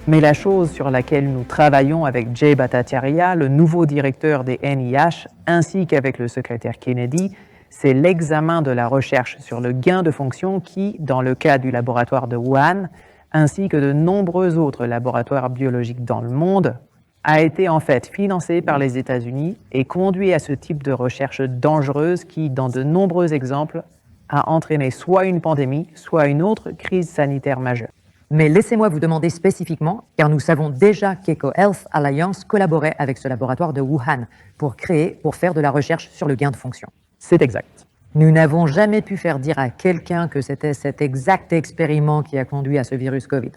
Mais la chose sur laquelle nous travaillons avec Jay Bhattacharya, le nouveau directeur des NIH, ainsi qu'avec le secrétaire Kennedy, c'est l'examen de la recherche sur le gain de fonction qui, dans le cas du laboratoire de Wuhan, ainsi que de nombreux autres laboratoires biologiques dans le monde, a été en fait financé par les États-Unis et conduit à ce type de recherche dangereuse qui, dans de nombreux exemples, a entraîné soit une pandémie, soit une autre crise sanitaire majeure. Mais laissez-moi vous demander spécifiquement, car nous savons déjà qu'EcoHealth Alliance collaborait avec ce laboratoire de Wuhan pour faire de la recherche sur le gain de fonction. C'est exact. Nous n'avons jamais pu faire dire à quelqu'un que c'était cet exact expériment qui a conduit à ce virus Covid.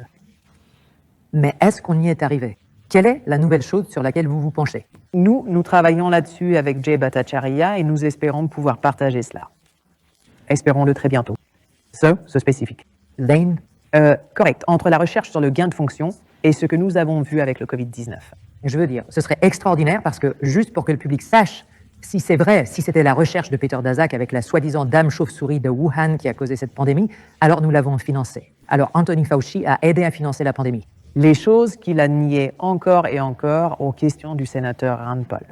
Mais est-ce qu'on y est arrivé? Quelle est la nouvelle chose sur laquelle vous vous penchez? Nous travaillons là-dessus avec Jay Bhattacharya et nous espérons pouvoir partager cela. Espérons-le très bientôt. Ce spécifique. Lane? Correct. Entre la recherche sur le gain de fonction et ce que nous avons vu avec le Covid-19. Je veux dire, ce serait extraordinaire parce que, juste pour que le public sache, si c'est vrai, si c'était la recherche de Peter Daszak avec la soi-disant dame chauve-souris de Wuhan qui a causé cette pandémie, alors nous l'avons financée. Alors Anthony Fauci a aidé à financer la pandémie. Les choses qu'il a niées encore et encore aux questions du sénateur Rand Paul.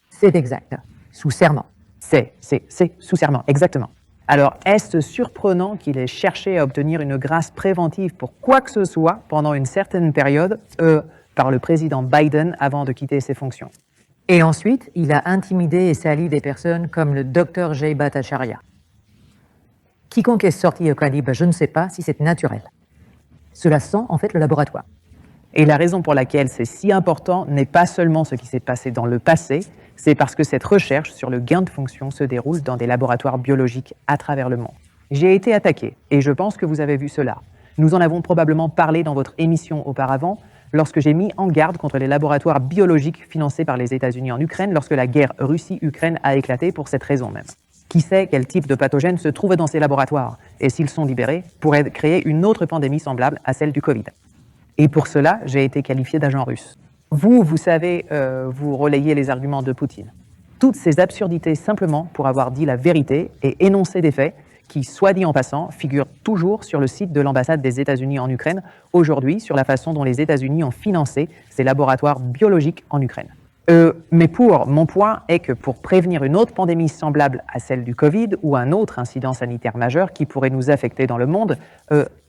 C'est exact. Sous serment. C'est sous serment, exactement. Alors, est-ce surprenant qu'il ait cherché à obtenir une grâce préventive pour quoi que ce soit pendant une certaine période par le président Biden avant de quitter ses fonctions? Et ensuite, il a intimidé et sali des personnes comme le Dr Jay Bhattacharya. Quiconque est sorti au calibre, je ne sais pas si c'est naturel. Cela sent en fait le laboratoire. Et la raison pour laquelle c'est si important n'est pas seulement ce qui s'est passé dans le passé, c'est parce que cette recherche sur le gain de fonction se déroule dans des laboratoires biologiques à travers le monde. J'ai été attaqué, et je pense que vous avez vu cela. Nous en avons probablement parlé dans votre émission auparavant, lorsque j'ai mis en garde contre les laboratoires biologiques financés par les États-Unis en Ukraine lorsque la guerre Russie-Ukraine a éclaté pour cette raison même. Qui sait quel type de pathogène se trouve dans ces laboratoires, et s'ils sont libérés, pourraient créer une autre pandémie semblable à celle du Covid. Et pour cela, j'ai été qualifié d'agent russe. Vous savez, vous relayez les arguments de Poutine. Toutes ces absurdités simplement pour avoir dit la vérité et énoncé des faits qui, soit dit en passant, figurent toujours sur le site de l'ambassade des États-Unis en Ukraine, aujourd'hui sur la façon dont les États-Unis ont financé ces laboratoires biologiques en Ukraine. Mais mon point est que pour prévenir une autre pandémie semblable à celle du Covid ou un autre incident sanitaire majeur qui pourrait nous affecter dans le monde,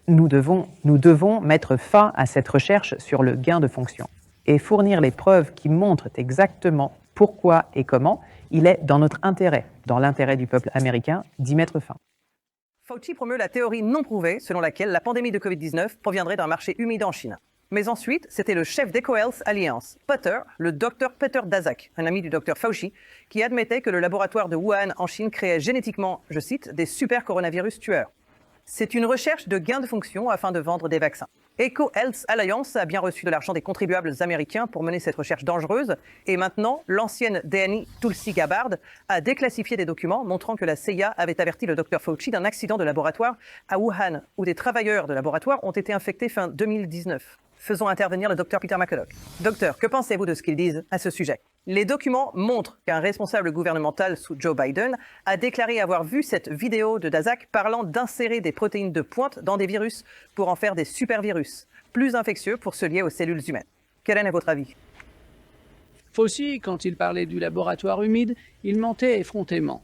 nous devons mettre fin à cette recherche sur le gain de fonction et fournir les preuves qui montrent exactement pourquoi et comment il est dans notre intérêt, dans l'intérêt du peuple américain, d'y mettre fin. Fauci promeut la théorie non prouvée selon laquelle la pandémie de Covid-19 proviendrait d'un marché humide en Chine. Mais ensuite, c'était le chef d'EcoHealth Alliance, le docteur Peter Daszak, un ami du docteur Fauci, qui admettait que le laboratoire de Wuhan en Chine créait génétiquement, je cite, des super coronavirus tueurs. C'est une recherche de gain de fonction afin de vendre des vaccins. EcoHealth Alliance a bien reçu de l'argent des contribuables américains pour mener cette recherche dangereuse et maintenant, l'ancienne DNI Tulsi Gabbard a déclassifié des documents montrant que la CIA avait averti le Dr Fauci d'un accident de laboratoire à Wuhan où des travailleurs de laboratoire ont été infectés fin 2019. Faisons intervenir le Dr Peter McCulloch. Docteur, que pensez-vous de ce qu'ils disent à ce sujet? Les documents montrent qu'un responsable gouvernemental sous Joe Biden a déclaré avoir vu cette vidéo de Daszak parlant d'insérer des protéines de pointe dans des virus pour en faire des supervirus, plus infectieux pour se lier aux cellules humaines. Quel est votre avis? Fauci, quand il parlait du laboratoire humide, il mentait effrontément.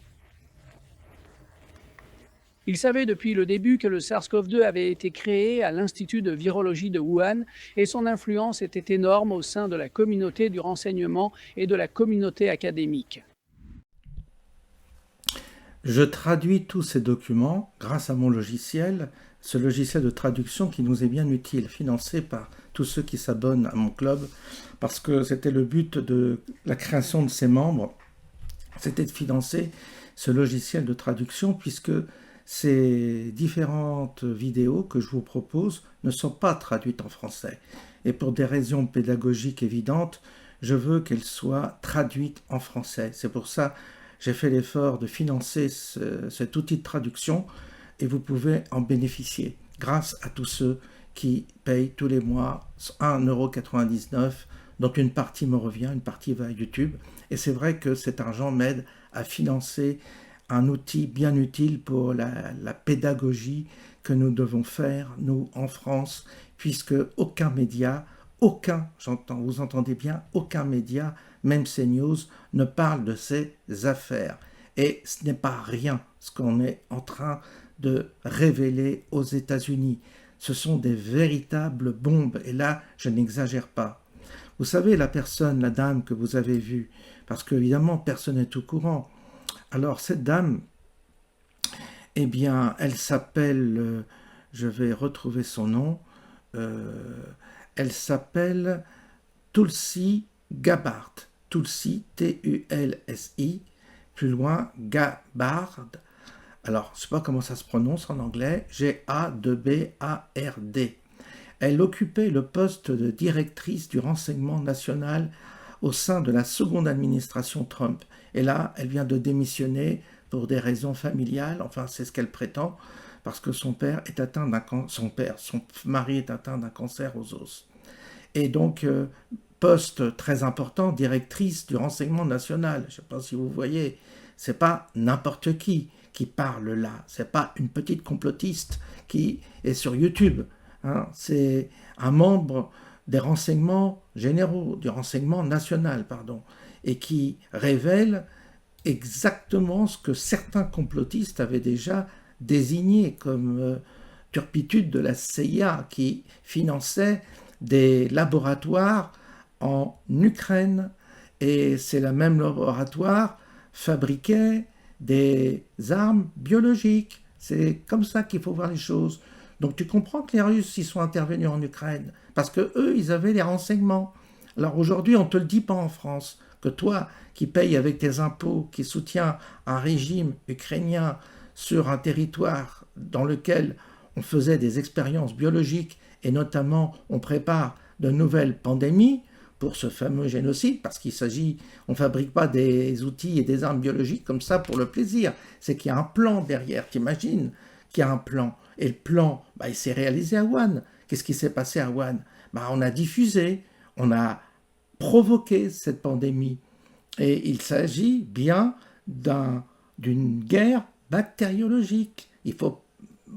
Il savait depuis le début que le SARS-CoV-2 avait été créé à l'Institut de virologie de Wuhan et son influence était énorme au sein de la communauté du renseignement et de la communauté académique. Je traduis tous ces documents grâce à mon logiciel, ce logiciel de traduction qui nous est bien utile, financé par tous ceux qui s'abonnent à mon club, parce que c'était le but de la création de ces membres, c'était de financer ce logiciel de traduction, puisque ces différentes vidéos que je vous propose ne sont pas traduites en français. Et pour des raisons pédagogiques évidentes, je veux qu'elles soient traduites en français. C'est pour ça que j'ai fait l'effort de financer cet outil de traduction et vous pouvez en bénéficier grâce à tous ceux qui payent tous les mois 1,99 €, dont une partie me revient, une partie va à YouTube. Et c'est vrai que cet argent m'aide à financer un outil bien utile pour la pédagogie que nous devons faire, nous, en France, puisque aucun média, vous entendez bien, aucun média, même CNews, ne parle de ces affaires. Et ce n'est pas rien ce qu'on est en train de révéler aux États-Unis. Ce sont des véritables bombes, et là, je n'exagère pas. Vous savez, la dame que vous avez vue, parce qu'évidemment, personne n'est au courant. Alors, cette dame, eh bien, elle s'appelle, je vais retrouver son nom, elle s'appelle Tulsi Gabbard. Tulsi, T-U-L-S-I, plus loin, Gabbard. Alors, je ne sais pas comment ça se prononce en anglais, G-A-B-B-A-R-D. Elle occupait le poste de directrice du renseignement national au sein de la seconde administration Trump. Et là, elle vient de démissionner pour des raisons familiales, enfin c'est ce qu'elle prétend, parce que son mari est atteint d'un cancer aux os. Et donc, poste très important, directrice du renseignement national. Je ne sais pas si vous voyez, c'est pas n'importe qui parle là, c'est pas une petite complotiste qui est sur YouTube. Hein, c'est un membre des renseignements généraux, du renseignement national, pardon, et qui révèle exactement ce que certains complotistes avaient déjà désigné comme turpitude de la CIA, qui finançait des laboratoires en Ukraine, et c'est le même laboratoire fabriquait des armes biologiques. C'est comme ça qu'il faut voir les choses. Donc tu comprends que les Russes, ils sont intervenus en Ukraine, parce que eux, ils avaient les renseignements. Alors aujourd'hui, on ne te le dit pas en France, que toi, qui payes avec tes impôts, qui soutiens un régime ukrainien sur un territoire dans lequel on faisait des expériences biologiques, et notamment on prépare de nouvelles pandémies pour ce fameux génocide, parce on ne fabrique pas des outils et des armes biologiques comme ça pour le plaisir, c'est qu'il y a un plan derrière, t'imagines qu'il y a un plan. Et le plan, il s'est réalisé à Wuhan. Qu'est-ce qui s'est passé à Wuhan? On a diffusé, on a provoqué cette pandémie. Et il s'agit bien d'une guerre bactériologique. Il faut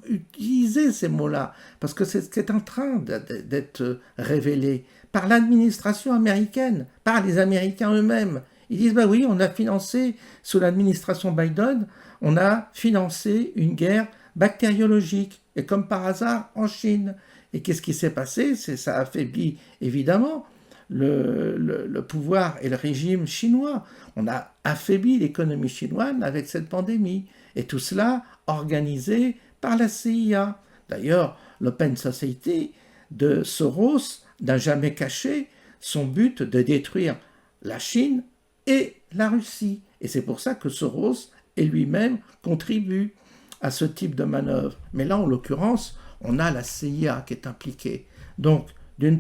utiliser ces mots-là, parce que c'est en train d'être révélé par l'administration américaine, par les Américains eux-mêmes. Ils disent, oui, on a financé, sous l'administration Biden, on a financé une guerre bactériologique, et comme par hasard, en Chine. Et qu'est-ce qui s'est passé? Ça affaiblit évidemment le pouvoir et le régime chinois. On a affaibli l'économie chinoise avec cette pandémie. Et tout cela organisé par la CIA. D'ailleurs, l'Open Society de Soros n'a jamais caché son but de détruire la Chine et la Russie. Et c'est pour ça que Soros et lui-même contribuent à ce type de manœuvre. Mais là, en l'occurrence, on a la CIA qui est impliquée. Donc, d'un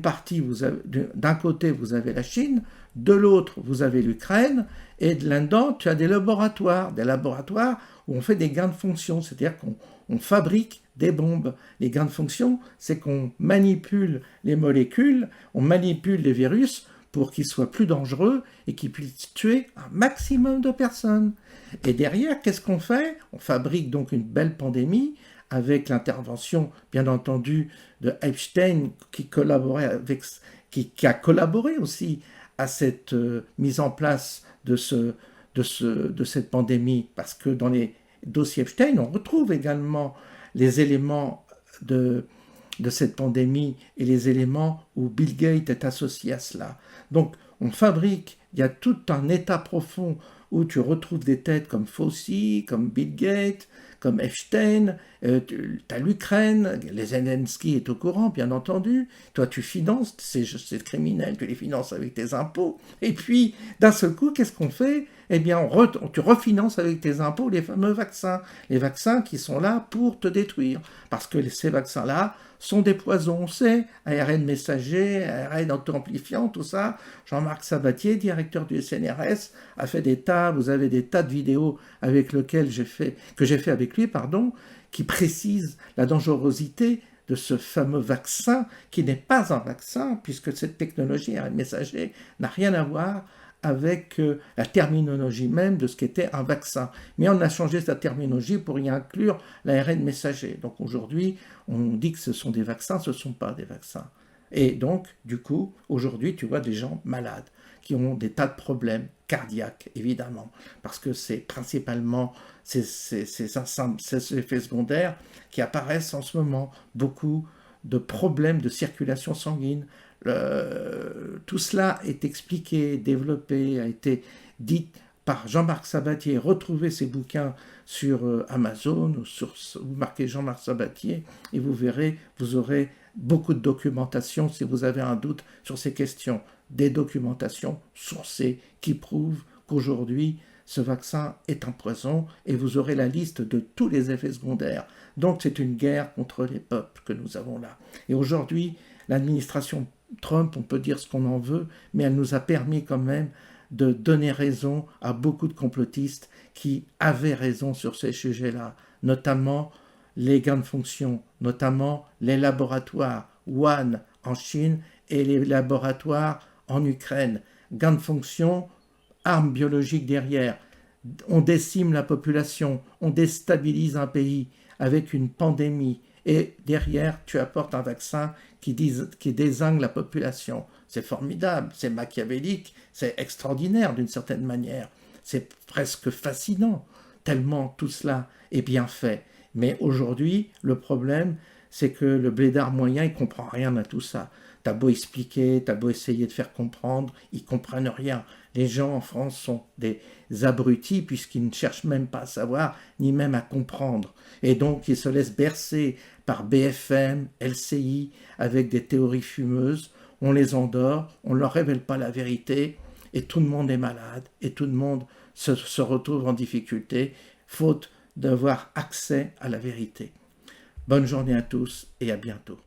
côté, vous avez la Chine, de l'autre, vous avez l'Ukraine, et de là-dedans, tu as des laboratoires où on fait des gains de fonction, c'est-à-dire qu'on fabrique des bombes. Les gains de fonction, c'est qu'on manipule les molécules, on manipule les virus pour qu'ils soient plus dangereux et qu'ils puissent tuer un maximum de personnes. Et derrière, qu'est-ce qu'on fait? On fabrique donc une belle pandémie avec l'intervention, bien entendu, de Epstein qui a collaboré aussi à cette mise en place de cette pandémie, parce que dans les dossiers Epstein, on retrouve également les éléments de cette pandémie et les éléments où Bill Gates est associé à cela. Donc, on fabrique, il y a tout un état profond où tu retrouves des têtes comme Fauci, comme Bill Gates, comme Epstein, tu as l'Ukraine, les Zelensky est au courant, bien entendu. Toi, tu finances ces criminels, tu les finances avec tes impôts. Et puis, d'un seul coup, qu'est-ce qu'on fait? Eh bien, tu refinances avec tes impôts les fameux vaccins. Les vaccins qui sont là pour te détruire. Parce que ces vaccins-là sont des poisons, on sait. ARN messager, ARN auto-amplifiant, tout ça. Jean-Marc Sabatier, directeur du CNRS, a fait vous avez des tas de vidéos que j'ai fait avec lui, qui précisent la dangerosité de ce fameux vaccin, qui n'est pas un vaccin, puisque cette technologie ARN messager n'a rien à voir avec la terminologie même de ce qu'était un vaccin. Mais on a changé sa terminologie pour y inclure l'ARN messager. Donc aujourd'hui, on dit que ce sont des vaccins, ce ne sont pas des vaccins. Et donc, du coup, aujourd'hui, tu vois des gens malades qui ont des tas de problèmes cardiaques, évidemment, parce que c'est principalement ces effets secondaires qui apparaissent en ce moment. Beaucoup de problèmes de circulation sanguine. Tout cela est expliqué, développé, a été dit par Jean-Marc Sabatier. Retrouvez ses bouquins sur Amazon ou vous marquez Jean-Marc Sabatier et vous verrez, vous aurez beaucoup de documentation si vous avez un doute sur ces questions. Des documentations sourcées qui prouvent qu'aujourd'hui, ce vaccin est un poison et vous aurez la liste de tous les effets secondaires. Donc c'est une guerre contre les peuples que nous avons là. Et aujourd'hui, l'administration Trump, on peut dire ce qu'on en veut, mais elle nous a permis quand même de donner raison à beaucoup de complotistes qui avaient raison sur ces sujets-là, notamment les gains de fonction, notamment les laboratoires Wuhan en Chine et les laboratoires en Ukraine. Gains de fonction, armes biologiques derrière. On décime la population, on déstabilise un pays avec une pandémie et derrière tu apportes un vaccin qui dézingue la population. C'est formidable, c'est machiavélique, c'est extraordinaire d'une certaine manière. C'est presque fascinant, tellement tout cela est bien fait. Mais aujourd'hui, le problème, c'est que le blédard moyen, il comprend rien à tout ça. T'as beau expliquer, t'as beau essayer de faire comprendre, ils comprennent rien. Les gens en France sont des abrutis puisqu'ils ne cherchent même pas à savoir, ni même à comprendre. Et donc, ils se laissent bercer par BFM, LCI, avec des théories fumeuses. On les endort, on ne leur révèle pas la vérité, et tout le monde est malade, et tout le monde se retrouve en difficulté, faute d'avoir accès à la vérité. Bonne journée à tous et à bientôt.